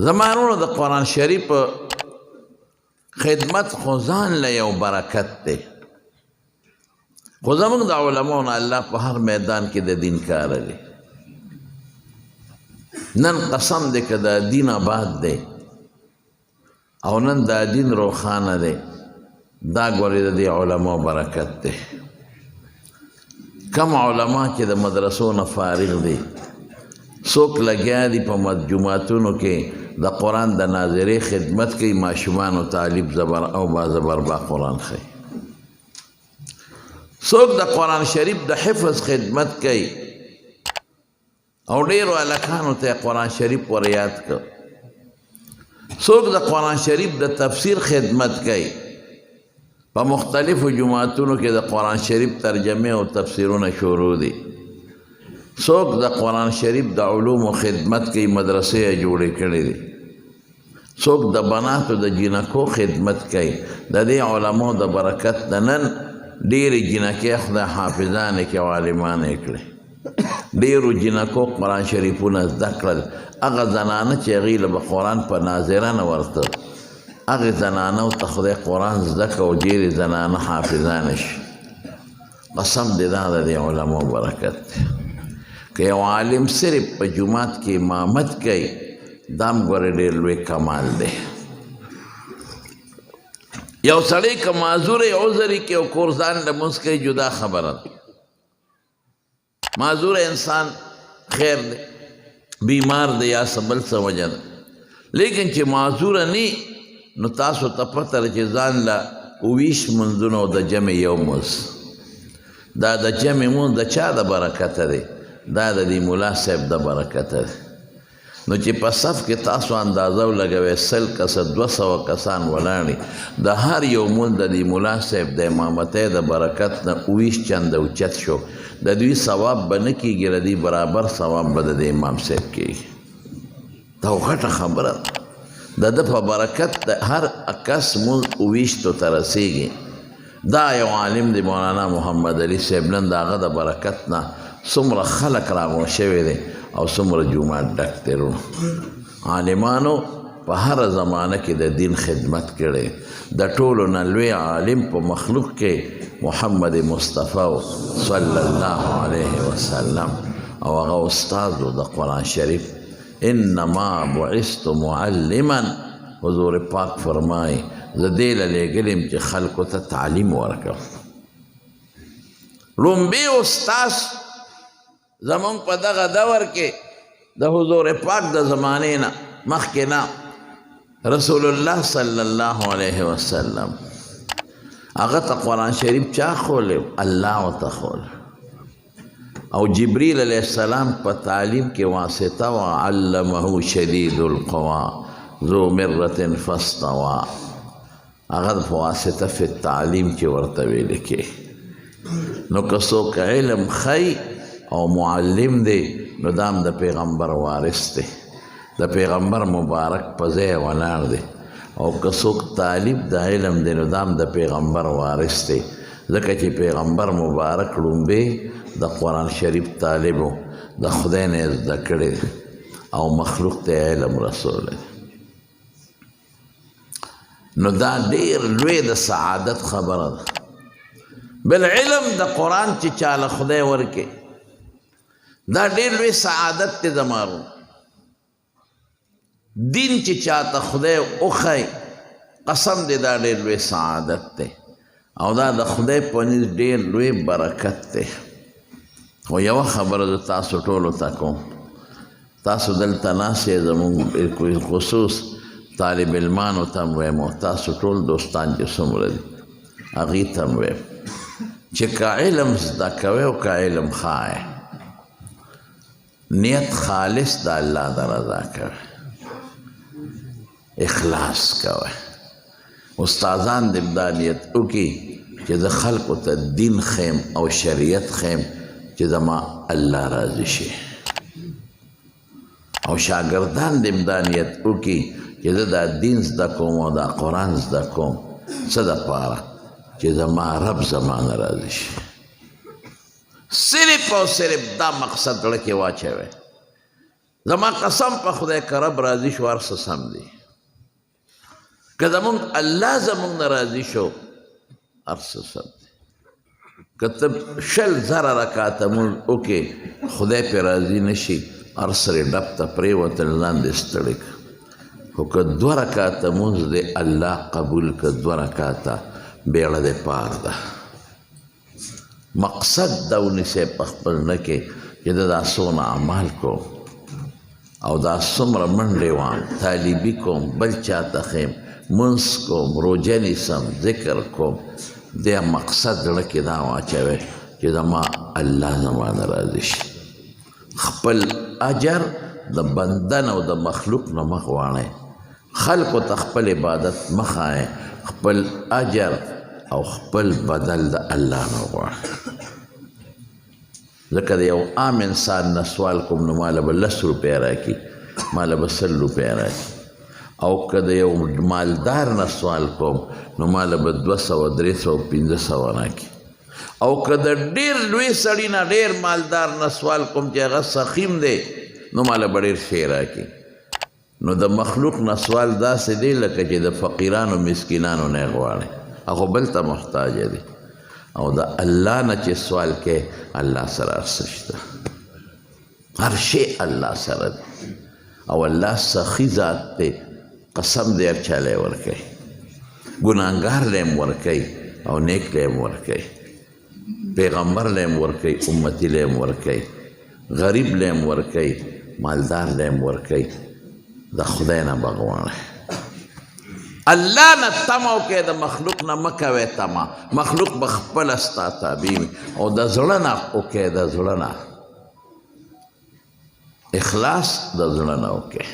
زمانونو د قرآن شریف خدمت خو ځان له یو برکت دی، خو زموږ د علماو نه الله په هر میدان کې د دین کار دی. نن قسم دی که دا دین آباد دی او نن دا دین روښانه دی، دا ګورې د دې علماو برکت دی. کم علما چې د مدرسو نه فارغ دي، څوک لګیا دي په جوماتونو کې د قرآن د ناظرې خدمت کوي، ماشومانو تعلیم زبر او بازبر با قرآن ښیي. څوک د قرآن شریف د حفظ خدمت کوي او ډېرو هلکانو ته قرآن شریف ور یاد کړ. څوک د قرآن شریف د تفسیر خدمت کوي، په مختلفو جماعتونو کې د قرآن شریف ترجمه او تفسیرونه شروع دي. څوک د قرآن شریف د علومو خدمت کوي، مدرسې یې جوړې کړې دي. څوک د بناتو د جینکو خدمت کوي. د دې علماو د برکت د نن ډېرې جینکې خدای حافظانې کې او عالمانې کړې. ډېرو جینکو قرآن شریفونه زده کړل. هغه زنانه چې هغې له به قرآن په ناظره نه ورته، هغې زنانو ته خدای قرآن زده که او ډېرې زنانه حافظانې شي. قسم دې دا د دې علماو برکت دی. که یو عالم صرف په جومات کې امامت کوي، دا هم ګوره ډېر لوی کمال دی. یو سړی که معذور عذري کې او کور ځان لمونځ کوي، جدا خبره ده. معذور انسان خیر دی، بیمار دی یا څه بل څه وجه ده، لیکن چې معذوره نی نو تاسو ته پته ده چې ځان له 20 منځونه او د جمع یو مونځ، دا د جمع مونځ د چا د برکته دی؟ دا د دې ملا صاحب د برکته دی. نو چې په صف کې تاسو اندازه ولګوئ 100 کسه 200 کسان ولاړ، د هر یو مونځ د دې ملا صاحب د امامتۍ د برکت نه 20 چنده اوچت شو. د دوی ثواب به نه کېږي، د دوی برابر ثواب به د امام صاحب کېږي. دا غټه خبره ده. د ده په برکت د هر کس مونځ 20 ته رسېږي. دا یو عالم دی مولانا محمد علي صاحب، نن د هغه د برکت نه څومره خلک راغونډ شوي دی او څومره جومات ډک دی. عالمانو په هره زمانه کې د دین خدمت کړی. د ټولو نه لوی عالم په مخلوق کې محمد مصطفی صلی الله علیه وسلم او هغه استاد د قرآن شریف. انما بعثت معلما، حضور پاک فرمایي زه دې له لېږلیم چې خلکو ته تعلیم ورکړم. لومبي استاذ زمونږ په دغه دور کې د حضور پاک د زمانې نه مخکې نه رسول الله صلی الله علیه وسلم هغه ته قرآن شریف چا خولی؟ الله ورته خولی. او جبریل علیه السلام په تعلیم کې واسطه و. علمه شدید القوا ذو مرة فاستوى، هغه په واسطه فی التعلیم کې ورته ویل کې. نو که څوک علم خی او معلم دی، نو دام د پیغمبر وارث دی، د پیغمبر مبارک په ځای ولاړ دی. او که څوک طالب د علم دی، نو دام د پیغمبر وارث دی، ځکه چې پیغمبر مبارک لومبی د قرآن شریف طالب و، د خدای نه زده کړی او مخلوق ته علم رسولی. نو دا ډېر لوی د سعادت خبره ده. بالعلم د قرآن چې چاله خدای ورکړي، دا ډېر لوی سعادت دی. زمارو دین چې چاته خدای وښی، قسم دی دا ډېر لوی سعادت دی او دا د خدای په نزد ډېر لوی برکت دی. خو یوه خبره زه تاسو ټولو ته کوم، تاسو دلته ناست یې، زموږ خصوص طالب علمانو ته م وایم او تاسو ټول دوستان چې څومره دي هغې ته م وایم چې که علم زده کوئ او که علم ښایئ، نیت خالص د الله د رضا کوئ، اخلاص کوئ. استادان دې دا نیت وکړي چې زه خلکو ته دین ښیم او شریعت ښیم چې زما الله راضي شي. او شاګردان دې دا نیت وکړي چې زه دا دین زده کوم او دا قرآن زده کوم څه دپاره؟ چې زما رب زما نه راضي شي. صرف او صرف دا مقصد زړه کې واچوئ زما قسم په خدای که رب راضي شو هر څه سم دی که زمونږ الله زمونږ نه راضي شو هر څه سم دی که ته 100,000 رکعاته مونځ وکړې خدای پرې راضي نه شي هر سړی ډب ته پرېوتل ځان دې ستړی کړه خو که 2 رکعاته مونځ دې الله قبول که 2 رکعاته بیړه دې پار ده مقصد دا ونیسئ په خپل نه کې چې زه دا څومره اعمال کوم او دا څومره منډې وام طالبي کوم بل چاته ښیم منځ کوم روژه نیسم ذکر کوم دې مقصد زړه کې دا واچوئ چې زما الله زما نه راضي شي خپل اجر د بندن او د مخلوق نه مه غواړئ خلکو ته خپل عبادت مه ښایئ خپل اجر او خپل بدل د الله نه غواړئ ځکه د یو عام انسان نه سوال کوم نو ماله به 10 روپۍ راکړي ماله به 100 روپۍ راکړي او که د یو مالدار نه سوال کوم نو ماله به 200 300 500 راکړي او که د ډېر لوی سړي نه ډېر مالدار نه سوال کوم چې هغه سخیم دی نو ماله به ډېر شی راکړي نو د مخلوق نه سوال داسې دی لکه چې د فقیرانو مسکینانو نه یې غواړي هغه بل ته محتاج دی او د الله نه چې سوال کې الله سره هر څه شته هر شی الله سره دی او الله سخي ذات دی قسم دې هر چا لی ورکوي ګناهګار لی هم ورکوي او نیک لی هم ورکوي پیغمبر لی هم ورکوي امتي لی هم ورکوي غریب لی هم ورکوي مالدار لی هم ورکوي د خدای نه به غواړئ الله نه تمه وکړئ د مخلوق نه مه کوئ تمه مخلوق به خپله ستا تابع وي او د زړه نه وکړئ د زړه نه اخلاص د زړه نه وکړئ